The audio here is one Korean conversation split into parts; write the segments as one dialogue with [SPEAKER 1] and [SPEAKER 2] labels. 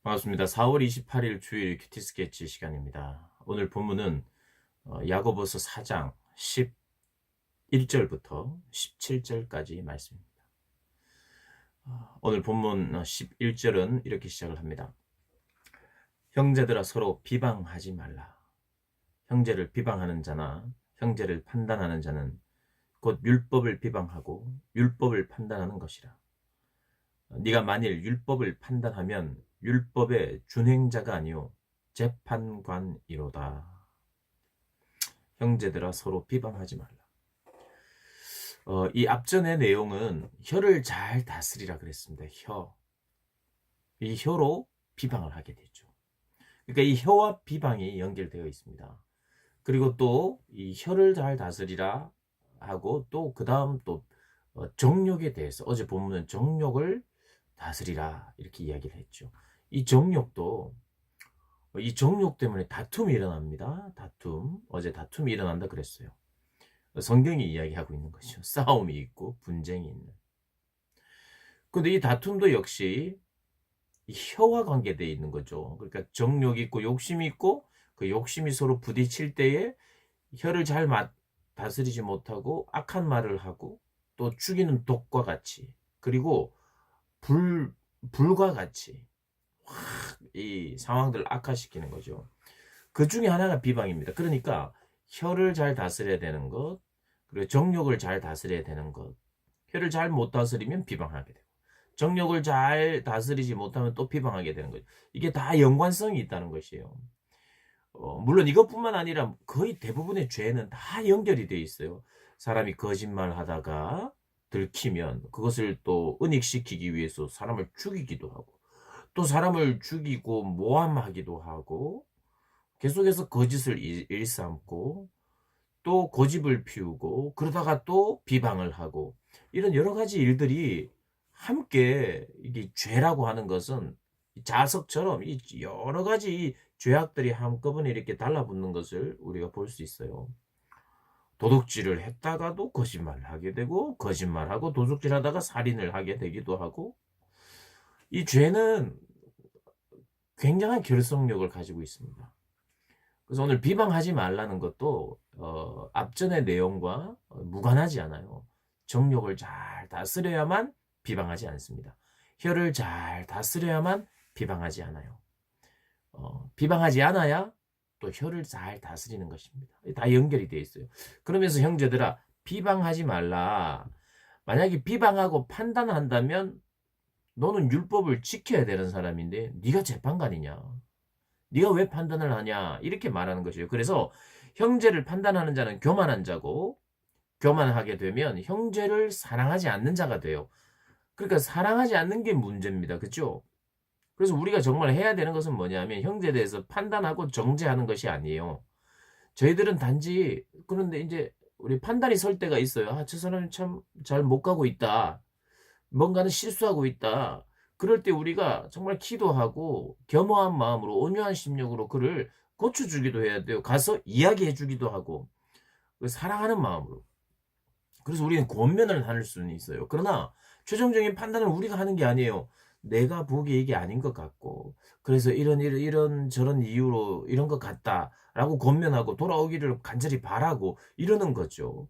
[SPEAKER 1] 반갑습니다. 4월 28일 주일 큐티 스케치 시간입니다. 오늘 본문은 야고보서 4장 11절부터 17절까지 말씀입니다. 오늘 본문 11절은 이렇게 시작을 합니다. 형제들아 서로 비방하지 말라. 형제를 비방하는 자나 형제를 판단하는 자는 곧 율법을 비방하고 율법을 판단하는 것이라. 네가 만일 율법을 판단하면 율법의 준행자가 아니요 재판관이로다. 형제들아 서로 비방하지 말라. 이 앞전의 내용은 혀를 잘 다스리라 그랬습니다. 이 혀로 비방을 하게 되죠. 그러니까 이 혀와 비방이 연결되어 있습니다. 그리고 또 이 혀를 잘 다스리라 하고 또 그 다음 또 정욕에 대해서 어제 본문은 정욕을 다스리라 이렇게 이야기를 했죠. 이 정욕도 이 정욕 때문에 다툼이 일어납니다. 어제 다툼이 일어난다 그랬어요. 성경이 이야기하고 있는 거죠. 싸움이 있고 분쟁이 있는. 근데 이 다툼도 역시 이 혀와 관계되어 있는 거죠. 그러니까 정욕이 있고 욕심이 있고 그 욕심이 서로 부딪힐 때에 혀를 잘 다스리지 못하고 악한 말을 하고 또 죽이는 독과 같이 그리고 불과 같이 확 이 상황들을 악화시키는 거죠. 그 중에 하나가 비방입니다. 그러니까 혀를 잘 다스려야 되는 것, 그리고 정욕을 잘 다스려야 되는 것. 혀를 잘 못 다스리면 비방하게 되고, 정욕을 잘 다스리지 못하면 또 비방하게 되는 거죠. 이게 다 연관성이 있다는 것이에요. 물론 이것뿐만 아니라 거의 대부분의 죄는 다 연결이 돼 있어요. 사람이 거짓말하다가 들키면 그것을 또 은닉시키기 위해서 사람을 죽이기도 하고, 또 사람을 죽이고 모함하기도 하고, 계속해서 거짓을 일삼고 또 고집을 피우고 그러다가 또 비방을 하고 이런 여러 가지 일들이 함께 이게 죄라고 하는 것은 자석처럼 이 여러 가지 죄악들이 한꺼번에 이렇게 달라붙는 것을 우리가 볼 수 있어요. 도둑질을 했다가도 거짓말을 하게 되고 거짓말하고 도둑질하다가 살인을 하게 되기도 하고 이 죄는 굉장한 결속력을 가지고 있습니다. 그래서 오늘 비방하지 말라는 것도 앞전의 내용과 무관하지 않아요. 정욕을 잘 다스려야만 비방하지 않습니다. 혀를 잘 다스려야만 비방하지 않아요. 비방하지 않아야 또 혀를 잘 다스리는 것입니다. 다 연결이 되어 있어요. 그러면서 형제들아 비방하지 말라. 만약에 비방하고 판단한다면 너는 율법을 지켜야 되는 사람인데 네가 재판관이냐. 네가 왜 판단을 하냐 이렇게 말하는 것이에요. 그래서 형제를 판단하는 자는 교만한 자고 교만하게 되면 형제를 사랑하지 않는 자가 돼요. 그러니까 사랑하지 않는 게 문제입니다. 그렇죠? 그래서 우리가 정말 해야 되는 것은 뭐냐면 형제에 대해서 판단하고 정죄하는 것이 아니에요. 저희들은 단지 그런데 이제 우리 판단이 설 때가 있어요. 아, 저 사람이 참 잘 못 가고 있다. 뭔가는 실수하고 있다. 그럴 때 우리가 정말 기도하고 겸허한 마음으로 온유한 심령으로 그를 고쳐주기도 해야 돼요. 가서 이야기해 주기도 하고 그 사랑하는 마음으로. 그래서 우리는 권면을 나눌 수는 있어요. 그러나 최종적인 판단은 우리가 하는 게 아니에요. 내가 보기에 이게 아닌 것 같고 그래서 이런 저런 이유로 이런 것 같다라고 권면하고 돌아오기를 간절히 바라고 이러는 거죠.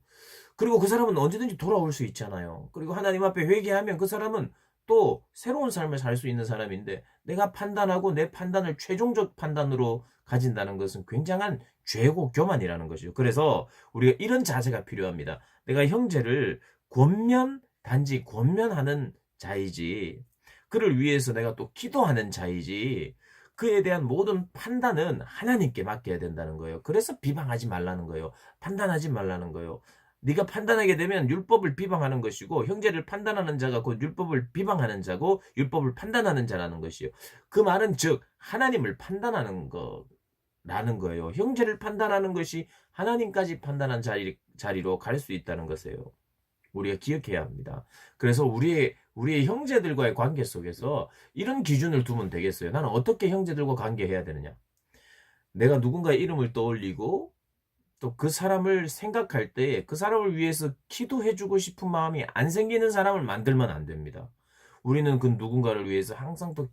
[SPEAKER 1] 그리고 그 사람은 언제든지 돌아올 수 있잖아요. 그리고 하나님 앞에 회개하면 그 사람은 또 새로운 삶을 살 수 있는 사람인데 내가 판단하고 내 판단을 최종적 판단으로 가진다는 것은 굉장한 죄고 교만이라는 것이죠. 그래서 우리가 이런 자세가 필요합니다. 내가 형제를 단지 권면하는 자이지 그를 위해서 내가 또 기도하는 자이지 그에 대한 모든 판단은 하나님께 맡겨야 된다는 거예요. 그래서 비방하지 말라는 거예요. 판단하지 말라는 거예요. 네가 판단하게 되면 율법을 비방하는 것이고 형제를 판단하는 자가 곧 율법을 비방하는 자고 율법을 판단하는 자라는 것이요. 그 말은 즉 하나님을 판단하는 거라는 거예요. 형제를 판단하는 것이 하나님까지 판단한 자리로 갈 수 있다는 것이에요. 우리가 기억해야 합니다. 그래서 우리의 형제들과의 관계 속에서 이런 기준을 두면 되겠어요. 나는 어떻게 형제들과 관계해야 되느냐? 내가 누군가의 이름을 떠올리고 또 그 사람을 생각할 때 그 사람을 위해서 기도해주고 싶은 마음이 안 생기는 사람을 만들면 안 됩니다. 우리는 그 누군가를 위해서 항상 또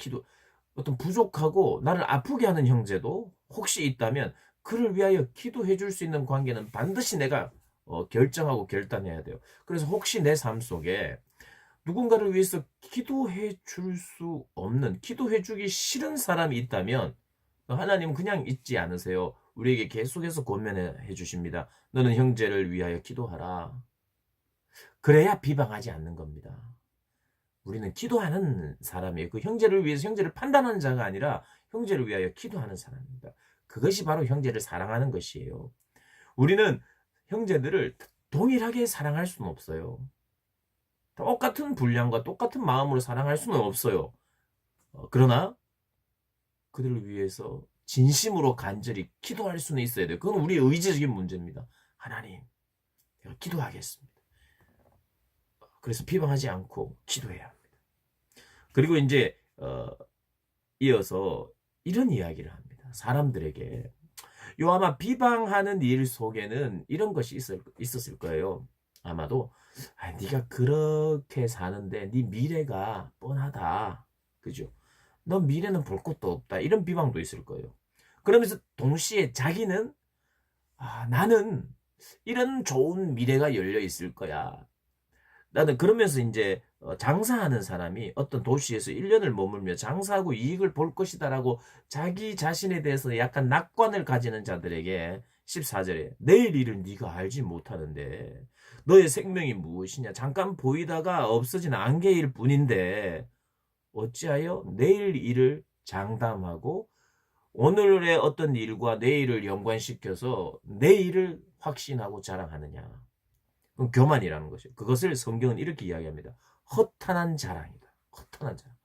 [SPEAKER 1] 어떤 부족하고 나를 아프게 하는 형제도 혹시 있다면 그를 위하여 기도해 줄 수 있는 관계는 반드시 내가 결정하고 결단해야 돼요. 그래서 혹시 내 삶 속에 누군가를 위해서 기도해 줄 수 없는, 기도해 주기 싫은 사람이 있다면 하나님은 그냥 있지 않으세요. 우리에게 계속해서 권면해 주십니다. 너는 형제를 위하여 기도하라. 그래야 비방하지 않는 겁니다. 우리는 기도하는 사람이에요. 그 형제를 위해서 형제를 판단하는 자가 아니라 형제를 위하여 기도하는 사람입니다. 그것이 바로 형제를 사랑하는 것이에요. 우리는 형제들을 동일하게 사랑할 수는 없어요. 똑같은 분량과 똑같은 마음으로 사랑할 수는 없어요. 그러나 그들을 위해서 진심으로 간절히 기도할 수는 있어야 돼요. 그건 우리의 의지적인 문제입니다. 하나님, 내가 기도하겠습니다. 그래서 비방하지 않고 기도해야 합니다. 그리고 이제 이어서 이런 이야기를 합니다. 사람들에게 요 아마 비방하는 일 속에는 이런 것이 있었을 거예요. 아마도 네가 그렇게 사는데 네 미래가 뻔하다. 그죠? 너 미래는 볼 것도 없다. 이런 비방도 있을 거예요. 그러면서 동시에 자기는 나는 이런 좋은 미래가 열려 있을 거야. 나는 그러면서 이제 장사하는 사람이 어떤 도시에서 1년을 머물며 장사하고 이익을 볼 것이다라고 자기 자신에 대해서 약간 낙관을 가지는 자들에게 14절에 내일 일을 네가 알지 못하는데 너의 생명이 무엇이냐 잠깐 보이다가 없어진 안개일 뿐인데 어찌하여 내일 일을 장담하고 오늘의 어떤 일과 내일을 연관시켜서 내일을 확신하고 자랑하느냐. 그건 교만이라는 것이에요. 그것을 성경은 이렇게 이야기합니다. 허탄한 자랑이다. 허탄한 자랑.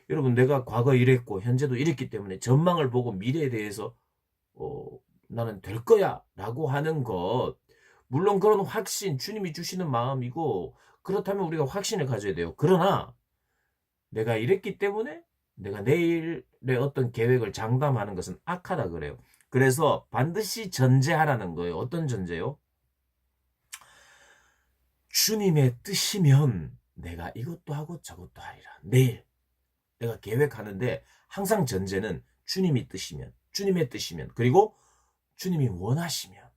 [SPEAKER 1] 여러분 내가 과거에 이랬고 현재도 이랬기 때문에 전망을 보고 미래에 대해서 나는 될 거야 라고 하는 것 물론 그런 확신 주님이 주시는 마음이고 그렇다면 우리가 확신을 가져야 돼요. 그러나 내가 이랬기 때문에 내가 내일의 어떤 계획을 장담하는 것은 악하다 그래요. 그래서 반드시 전제하라는 거예요. 어떤 전제요? 주님의 뜻이면 내가 이것도 하고 저것도 하리라. 내일 내가 계획하는데 항상 전제는 주님의 뜻이면 그리고 주님이 원하시면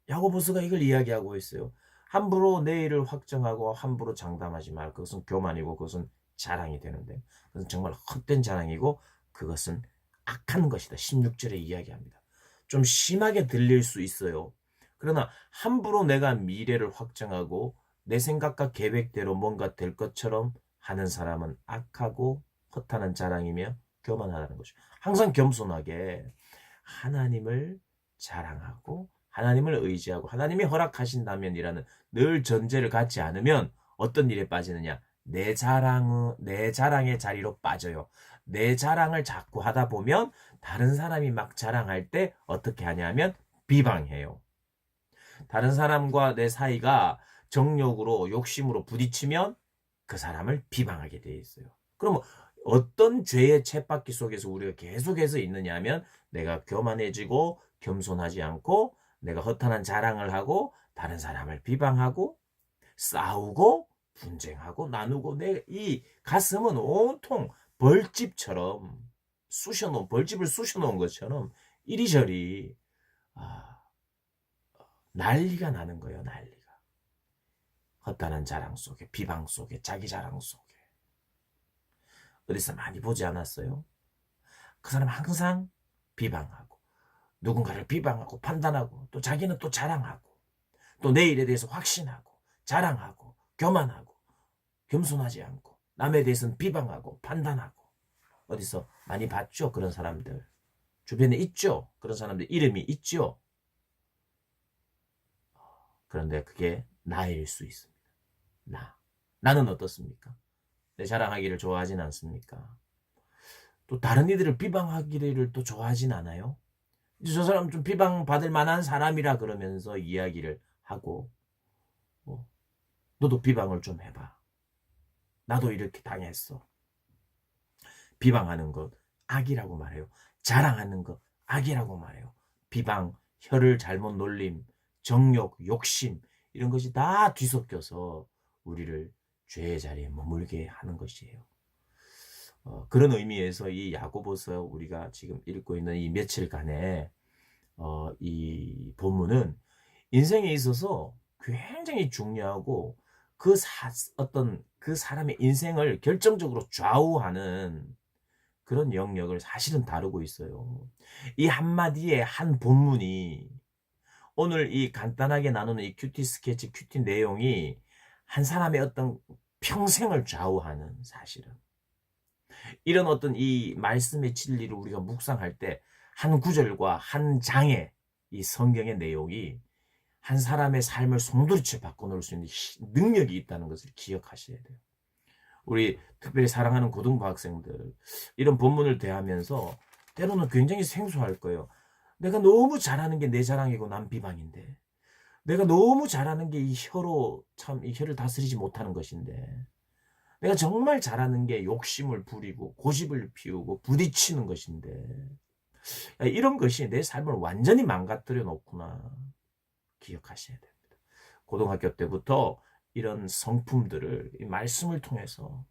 [SPEAKER 1] 야고보서가 이걸 이야기하고 있어요. 함부로 내일을 확정하고 함부로 장담하지 말. 그것은 교만이고 그것은 자랑이 되는데 그것은 정말 헛된 자랑이고 그것은 악한 것이다. 16절에 이야기합니다. 좀 심하게 들릴 수 있어요. 그러나 함부로 내가 미래를 확정하고 내 생각과 계획대로 뭔가 될 것처럼 하는 사람은 악하고 허탄한 자랑이며 교만하다는 것이죠. 항상 겸손하게 하나님을 자랑하고 하나님을 의지하고 하나님이 허락하신다면이라는 늘 전제를 갖지 않으면 어떤 일에 빠지느냐? 내 자랑의 자리로 빠져요. 내 자랑을 자꾸 하다 보면 다른 사람이 막 자랑할 때 어떻게 하냐면 비방해요. 다른 사람과 내 사이가 정욕으로 욕심으로 부딪히면 그 사람을 비방하게 돼 있어요. 그럼 어떤 죄의 쳇바퀴 속에서 우리가 계속해서 있느냐 하면 내가 교만해지고 겸손하지 않고 내가 허탄한 자랑을 하고 다른 사람을 비방하고 싸우고 분쟁하고 나누고 내 이 가슴은 온통 벌집처럼 벌집을 쑤셔놓은 것처럼 이리저리 난리가 나는 거예요. 난리가. 허탄한 자랑 속에 비방 속에 자기 자랑 속에 어디서 많이 보지 않았어요? 그 사람 항상 비방하고 누군가를 비방하고 판단하고 또 자기는 또 자랑하고 또 내일에 대해서 확신하고 자랑하고 교만하고 겸손하지 않고 남에 대해서는 비방하고 판단하고 어디서 많이 봤죠? 그런 사람들 주변에 있죠? 그런 사람들 이름이 있죠? 그런데 그게 나일 수 있습니다. 나는 어떻습니까? 내 자랑하기를 좋아하진 않습니까? 또 다른 이들을 비방하기를 또 좋아하진 않아요? 저 사람 좀 비방받을 만한 사람이라 그러면서 이야기를 하고 너도 비방을 좀 해봐. 나도 이렇게 당했어. 비방하는 것 악이라고 말해요. 자랑하는 것 악이라고 말해요. 비방, 혀를 잘못 놀림, 정욕, 욕심 이런 것이 다 뒤섞여서 우리를 죄의 자리에 머물게 하는 것이에요. 그런 의미에서 이 야고보서 우리가 지금 읽고 있는 이 며칠간의 이 본문은 인생에 있어서 굉장히 중요하고 어떤 그 사람의 인생을 결정적으로 좌우하는 그런 영역을 사실은 다루고 있어요. 이 한마디의 한 본문이 오늘 이 간단하게 나누는 이 큐티 스케치, 큐티 내용이 한 사람의 어떤 평생을 좌우하는 사실은 이런 어떤 이 말씀의 진리를 우리가 묵상할 때 한 구절과 한 장의 이 성경의 내용이 한 사람의 삶을 송두리째 바꿔놓을 수 있는 능력이 있다는 것을 기억하셔야 돼요. 우리 특별히 사랑하는 고등부 학생들 이런 본문을 대하면서 때로는 굉장히 생소할 거예요. 내가 너무 잘하는 게 내 자랑이고 남 비방인데 내가 너무 잘하는 게 이 혀로 참 이 혀를 다스리지 못하는 것인데 내가 정말 잘하는 게 욕심을 부리고 고집을 피우고 부딪히는 것인데 이런 것이 내 삶을 완전히 망가뜨려 놓구나 기억하셔야 됩니다. 고등학교 때부터 이런 성품들을 이 말씀을 통해서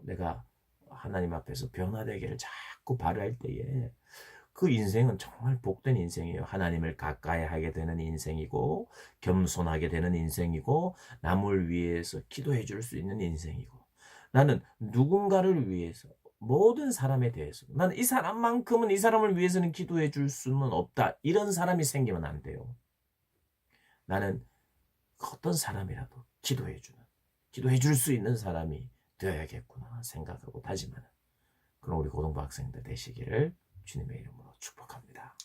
[SPEAKER 1] 내가 하나님 앞에서 변화되기를 자꾸 바랄 때에 그 인생은 정말 복된 인생이에요. 하나님을 가까이 하게 되는 인생이고 겸손하게 되는 인생이고 남을 위해서 기도해 줄 수 있는 인생이고 나는 누군가를 위해서 모든 사람에 대해서 나는 이 사람만큼은 이 사람을 위해서는 기도해 줄 수는 없다. 이런 사람이 생기면 안 돼요. 나는 어떤 사람이라도 기도해 줄 수 있는 사람이 되어야겠구나 생각하고 다짐하는 그런 우리 고등부 학생들 되시기를 주님의 이름으로 축복합니다.